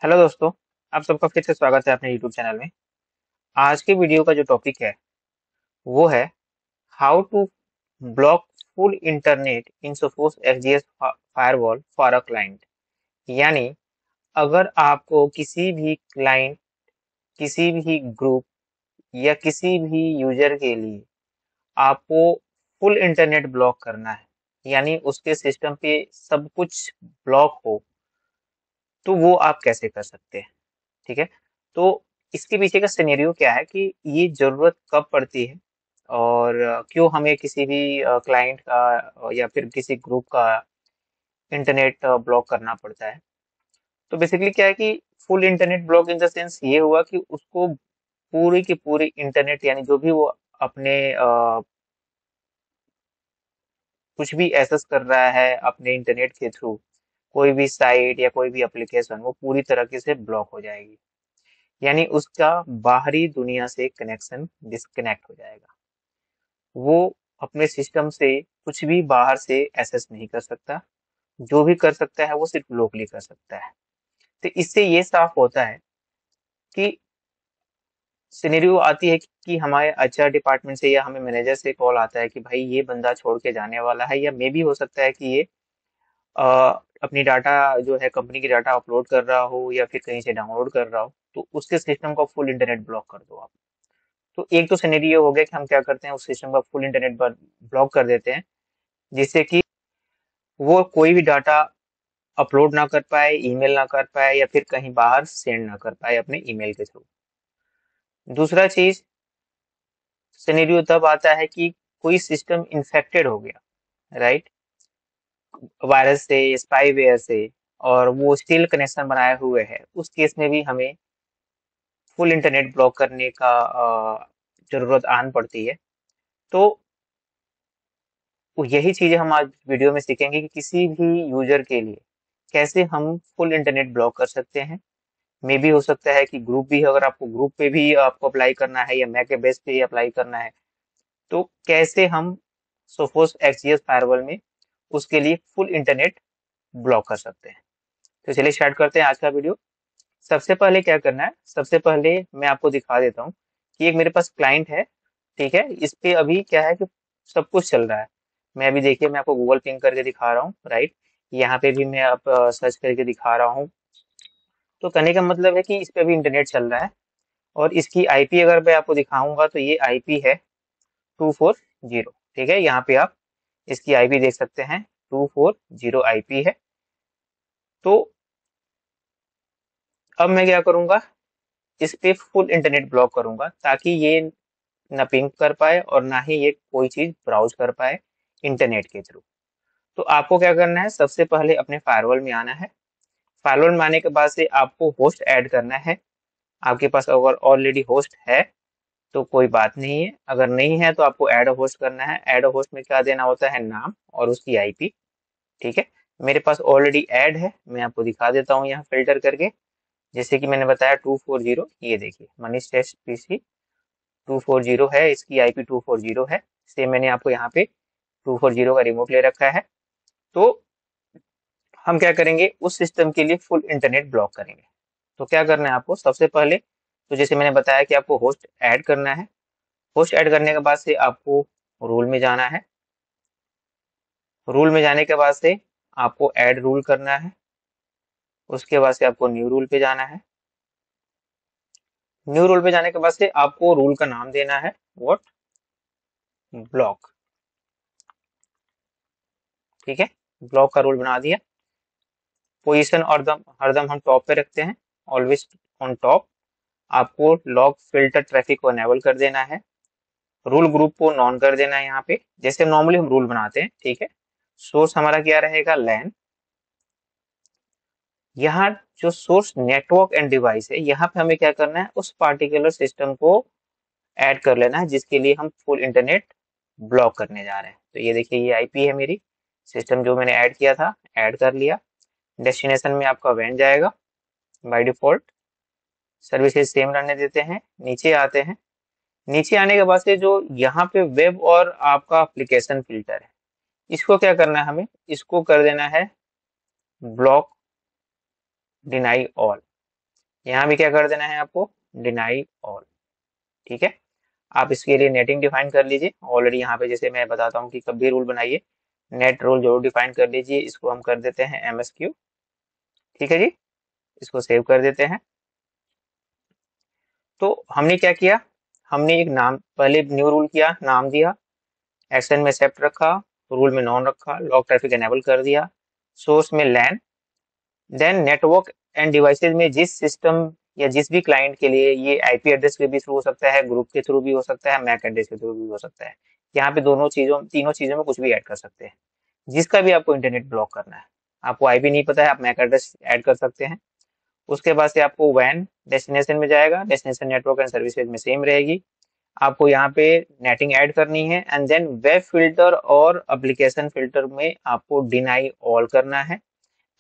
Hello दोस्तों। आप सबका फिर से स्वागत है अपने यूट्यूब चैनल में। आज के वीडियो का जो टॉपिक है वो है how to block full internet in Sophos FGS firewall for a client. यानी अगर आपको किसी भी क्लाइंट, किसी भी ग्रुप या किसी भी यूजर के लिए आपको फुल इंटरनेट ब्लॉक करना है, यानी उसके सिस्टम पे सब कुछ ब्लॉक हो, तो वो आप कैसे कर सकते हैं। ठीक है, तो इसके पीछे का सिनेरियो क्या है कि ये जरूरत कब पड़ती है और क्यों हमें किसी भी क्लाइंट का या फिर किसी ग्रुप का इंटरनेट ब्लॉक करना पड़ता है। तो बेसिकली क्या है कि full internet block in the sense ये हुआ कि उसको पूरी की पूरी इंटरनेट, यानी जो भी वो अपने कुछ भी एक्सेस कर रहा है अपने इंटरनेट के थ्रू, कोई भी साइट या कोई भी एप्लीकेशन, वो पूरी तरीके से ब्लॉक हो जाएगी। यानी उसका बाहरी दुनिया से कनेक्शन डिस्कनेक्ट हो जाएगा। वो अपने सिस्टम से कुछ भी बाहर से एक्सेस नहीं कर सकता। जो भी कर सकता है वो सिर्फ लोकली कर सकता है। तो इससे ये साफ होता है कि सिनेरियो आती है कि हमारे एचआर डिपार्टमेंट से या हमें मैनेजर से कॉल आता है कि भाई ये बंदा छोड़ के जाने वाला है, या मे भी हो सकता है कि ये अ, अपनी डाटा जो है कंपनी की डाटा अपलोड कर रहा हो या फिर कहीं से डाउनलोड कर रहा हो, तो उसके सिस्टम का फुल इंटरनेट ब्लॉक कर दो आप। तो एक तो सिनेरियो हो गया कि हम क्या करते हैं, उस सिस्टम का फुल इंटरनेट पर ब्लॉक कर देते हैं, जिससे कि वो कोई भी डाटा अपलोड ना कर पाए, ईमेल ना कर पाए या फिर कहीं बाहर सेंड ना कर पाए अपने ईमेल के थ्रू। दूसरा चीज, सिनेरियो तब आता है कि कोई सिस्टम इन्फेक्टेड हो गया, राइट, वायरस से, स्पाईवेयर से, और वो स्टिल कनेक्शन बनाए हुए है। उस केस में भी हमें फुल इंटरनेट ब्लॉक करने का जरूरत आन पड़ती है। तो यही चीजें हम आज वीडियो में सीखेंगे कि किसी भी यूजर के लिए कैसे हम फुल इंटरनेट ब्लॉक कर सकते हैं। मे भी हो सकता है कि ग्रुप भी, अगर आपको ग्रुप पे भी आपको अप्लाई करना है या मैक के बेस पे अप्लाई करना है, तो कैसे हम सोफोस एक्सजीएस फायरवॉल में उसके लिए फुल इंटरनेट ब्लॉक कर सकते हैं। तो चलिए स्टार्ट करते हैं आज का वीडियो। सबसे पहले क्या करना है, सबसे पहले मैं आपको दिखा देता हूँ कि एक मेरे पास क्लाइंट है। ठीक है, इस पे अभी क्या है कि सब कुछ चल रहा है। मैं अभी देखिए, मैं आपको गूगल पिंग करके दिखा रहा हूँ, राइट। यहाँ पे भी मैं आप सर्च करके दिखा रहा हूँ। तो कहने का मतलब है कि इस पे अभी इंटरनेट चल रहा है। और इसकी आईपी अगर मैं आपको दिखाऊंगा तो ये आईपी है 240। ठीक है, यहाँ पे आप इसकी आईपी देख सकते हैं, 240 आईपी है। तो अब मैं क्या करूंगा, इस पे फुल इंटरनेट ब्लॉक करूंगा ताकि ये ना पिंग कर पाए और ना ही ये कोई चीज ब्राउज कर पाए इंटरनेट के थ्रू। तो आपको क्या करना है, सबसे पहले अपने फायरवॉल में आना है। फायरवॉल में आने के बाद से आपको होस्ट ऐड करना है। आपके पास अगर ऑलरेडी होस्ट है तो कोई बात नहीं है, अगर नहीं है तो आपको ऐड होस्ट करना है। ऐड होस्ट में क्या देना होता है, नाम और उसकी आईपी। ठीक है, मेरे पास ऑलरेडी ऐड है, मैं आपको दिखा देता हूँ यहाँ फिल्टर करके। जैसे कि मैंने बताया 240, ये देखिए मनीष टेस्ट पीसी 240 है, इसकी आईपी 240 है। सेम मैंने आपको यहाँ पे 240 का रिमोट ले रखा है। तो हम क्या करेंगे, उस सिस्टम के लिए फुल इंटरनेट ब्लॉक करेंगे। तो क्या करना है आपको, सबसे पहले तो जैसे मैंने बताया कि आपको होस्ट ऐड करना है। होस्ट ऐड करने के बाद से आपको रूल में जाना है। रूल में जाने के बाद से आपको ऐड रूल करना है। उसके बाद से आपको न्यू रूल पे जाना है। न्यू रूल पे जाने के बाद से आपको रूल का नाम देना है, व्हाट, ब्लॉक। ठीक है, ब्लॉक का रूल बना दिया। पोजीशन और दम हरदम हम टॉप पे रखते हैं, ऑलवेज ऑन टॉप। आपको लॉग फिल्टर ट्रैफिक को अनेबल कर देना है। रूल ग्रुप को नॉन कर देना है यहाँ पे, जैसे नॉर्मली हम रूल बनाते हैं। ठीक है, सोर्स हमारा क्या रहेगा, लैन। यहाँ जो सोर्स नेटवर्क एंड डिवाइस है, यहाँ पे हमें क्या करना है, उस पार्टिकुलर सिस्टम को ऐड कर लेना है जिसके लिए हम फुल इंटरनेट ब्लॉक करने जा रहे हैं। तो ये देखिए, ये आईपी है मेरी, सिस्टम जो मैंने ऐड किया था, ऐड कर लिया। डेस्टिनेशन में आपका वैन जाएगा बाय डिफॉल्ट। सर्विसेज सेम रहने देते हैं, नीचे आते हैं। नीचे आने के बाद से जो यहाँ पे वेब और आपका एप्लीकेशन फिल्टर है, इसको क्या करना है, हमें इसको कर देना है ब्लॉक डिनाई ऑल। यहाँ भी क्या कर देना है आपको, डिनाई ऑल। ठीक है, आप इसके लिए नेटिंग डिफाइन कर लीजिए। ऑलरेडी यहाँ पे जैसे मैं बताता हूँ कि कब भी रूल बनाइए, नेट रूल जरूर डिफाइन कर लीजिए। इसको हम कर देते हैं MSQ। ठीक है जी, इसको सेव कर देते हैं। तो हमने क्या किया, हमने एक नाम, पहले न्यू रूल किया, नाम दिया, एक्शन में एक्सेप्ट रखा, रूल में नॉन रखा, लॉग ट्रैफिक एनेबल कर दिया, सोर्स में लैन, देन नेटवर्क एंड डिवाइसेज में जिस सिस्टम या जिस भी क्लाइंट के लिए ये IP एड्रेस के भी थ्रू हो सकता है, ग्रुप के थ्रू भी हो सकता है, मैक एड्रेस के थ्रू भी हो सकता है। यहाँ पे तीनों चीजों में कुछ भी ऐड कर सकते हैं, जिसका भी आपको इंटरनेट ब्लॉक करना है। आपको IP नहीं पता है, आप मैक एड्रेस ऐड कर सकते हैं। उसके बाद से आपको वैन डेस्टिनेशन में जाएगा, डेस्टिनेशन नेटवर्क एंड सर्विसेज में सेम रहेगी। आपको यहाँ पे नेटिंग ऐड करनी है, एंड देन वेब फिल्टर और एप्लीकेशन फिल्टर में आपको डिनाई ऑल करना है,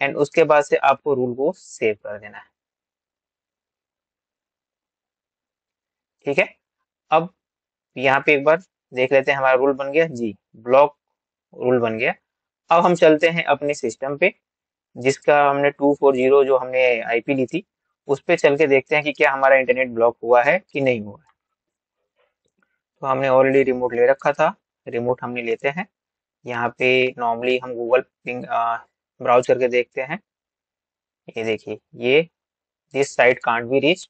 एंड उसके बाद से आपको रूल को सेव कर देना है। ठीक है, अब यहाँ पे एक बार देख लेते हैं, हमारा रूल बन गया जी, ब्लॉक रूल बन गया। अब हम चलते हैं अपने सिस्टम पे, जिसका हमने 240 जो हमने IP ली थी, उस पे चल के देखते हैं कि क्या हमारा इंटरनेट ब्लॉक हुआ है कि नहीं हुआ है। तो हमने ऑलरेडी रिमोट ले रखा था, रिमोट हमने लेते हैं। यहाँ पे नॉर्मली हम गूगल पिंग ब्राउज करके देखते हैं। ये देखिए, ये this site can't be reach.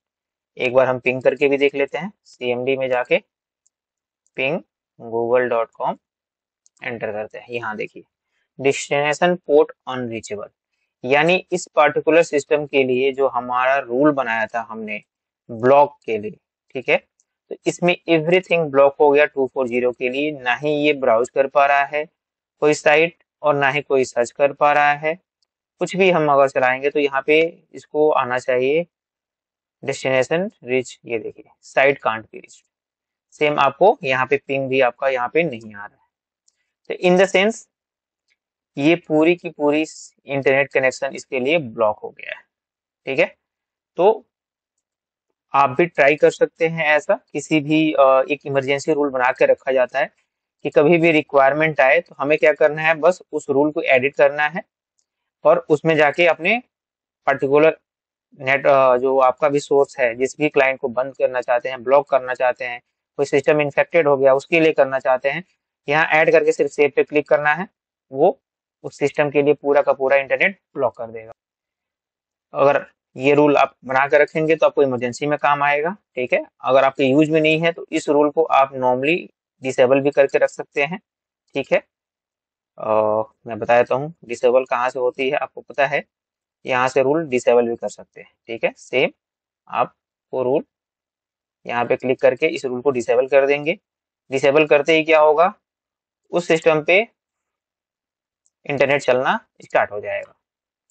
एक बार हम पिंग करके भी देख लेते हैं, CMD में जाके पिंग google.com एंटर करते हैं। यहाँ देखिए, डेस्टिनेशन पोर्ट अनरीचेबल, यानी इस पर्टिकुलर सिस्टम के लिए जो हमारा रूल बनाया था हमने ब्लॉक के लिए, ठीक है, तो इसमें एवरीथिंग ब्लॉक हो गया 240 के लिए। ना ही ये ब्राउज कर पा रहा है कोई साइट, और ना ही कोई सर्च कर पा रहा है। कुछ भी हम अगर चलाएंगे तो यहाँ पे इसको आना चाहिए डेस्टिनेशन रिच। ये देखिए, site can't be reach. Same आपको यहाँ पे पिंग भी आपका यहाँ पे नहीं आ रहा है। तो इन द सेंस ये पूरी की पूरी इंटरनेट कनेक्शन इसके लिए ब्लॉक हो गया है। ठीक है, तो आप भी ट्राई कर सकते हैं ऐसा। किसी भी एक इमरजेंसी रूल बना के रखा जाता है कि कभी भी रिक्वायरमेंट आए तो हमें क्या करना है, बस उस रूल को एडिट करना है और उसमें जाके अपने पर्टिकुलर नेट जो आपका भी सोर्स है, जिस भी क्लाइंट को बंद करना चाहते हैं, ब्लॉक करना चाहते हैं, कोई सिस्टम इन्फेक्टेड हो गया उसके लिए करना चाहते हैं, यहाँ ऐड करके सिर्फ सेव पे क्लिक करना है, वो उस सिस्टम के लिए पूरा का पूरा इंटरनेट ब्लॉक कर देगा। अगर ये रूल आप बना कर रखेंगे तो आपको इमरजेंसी में काम आएगा। ठीक है, अगर आपके यूज में नहीं है तो इस रूल को आप नॉर्मली डिसेबल भी करके रख सकते हैं। ठीक है, मैं बता देता हूँ डिसेबल कहाँ से होती है, आपको पता है, यहाँ से रूल डिसेबल भी कर सकते हैं। ठीक है, सेम आप वो रूल यहाँ पे क्लिक करके इस रूल को डिसेबल कर देंगे। डिसेबल करते ही क्या होगा, उस सिस्टम पे इंटरनेट चलना स्टार्ट हो जाएगा,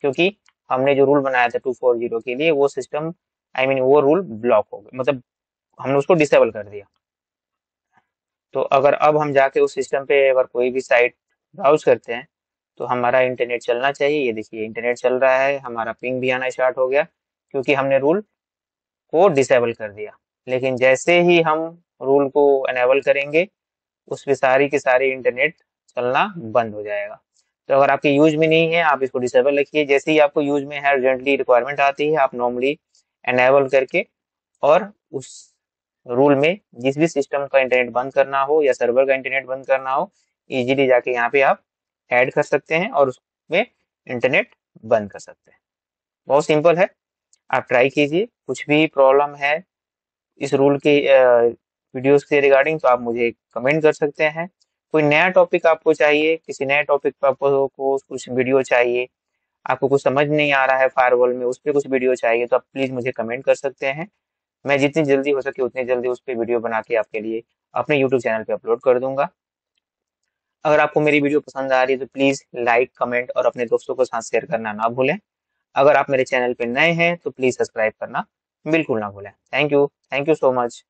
क्योंकि हमने जो रूल बनाया था 240 के लिए, वो सिस्टम वो रूल ब्लॉक हो गया, मतलब हमने उसको डिसेबल कर दिया। तो अगर अब हम जाके उस सिस्टम पे अगर कोई भी साइट ब्राउज करते हैं तो हमारा इंटरनेट चलना चाहिए। ये देखिए, इंटरनेट चल रहा है, हमारा पिंग भी आना स्टार्ट हो गया, क्योंकि हमने रूल को डिसेबल कर दिया। लेकिन जैसे ही हम रूल को एनेबल करेंगे, उस पे सारी की सारी इंटरनेट चलना बंद हो जाएगा। तो अगर आपके यूज में नहीं है, आप इसको डिसेबल रखिए। जैसे ही आपको यूज में है, अर्जेंटली रिक्वायरमेंट आती है, आप नॉर्मली एनेबल करके और उस रूल में जिस भी सिस्टम का इंटरनेट बंद करना हो या सर्वर का इंटरनेट बंद करना हो, इजीली जाके यहाँ पे आप ऐड कर सकते हैं और उसमें इंटरनेट बंद कर सकते हैं। बहुत सिंपल है, आप ट्राई कीजिए। कुछ भी प्रॉब्लम है इस रूल के वीडियोस के रिगार्डिंग तो आप मुझे कमेंट कर सकते हैं। कोई नया टॉपिक आपको चाहिए, किसी नए टॉपिक पर आपको कुछ वीडियो चाहिए, आपको कुछ समझ नहीं आ रहा है फायरवॉल में, उस पर कुछ वीडियो चाहिए, तो आप प्लीज मुझे कमेंट कर सकते हैं। मैं जितनी जल्दी हो सके उतनी जल्दी उस पर वीडियो बना के आपके लिए अपने यूट्यूब चैनल पे अपलोड कर दूंगा। अगर आपको मेरी वीडियो पसंद आ रही है तो प्लीज लाइक, कमेंट और अपने दोस्तों के साथ शेयर करना ना भूलें। अगर आप मेरे चैनल पे नए हैं तो प्लीज सब्सक्राइब करना बिल्कुल ना भूलें। Thank you so much.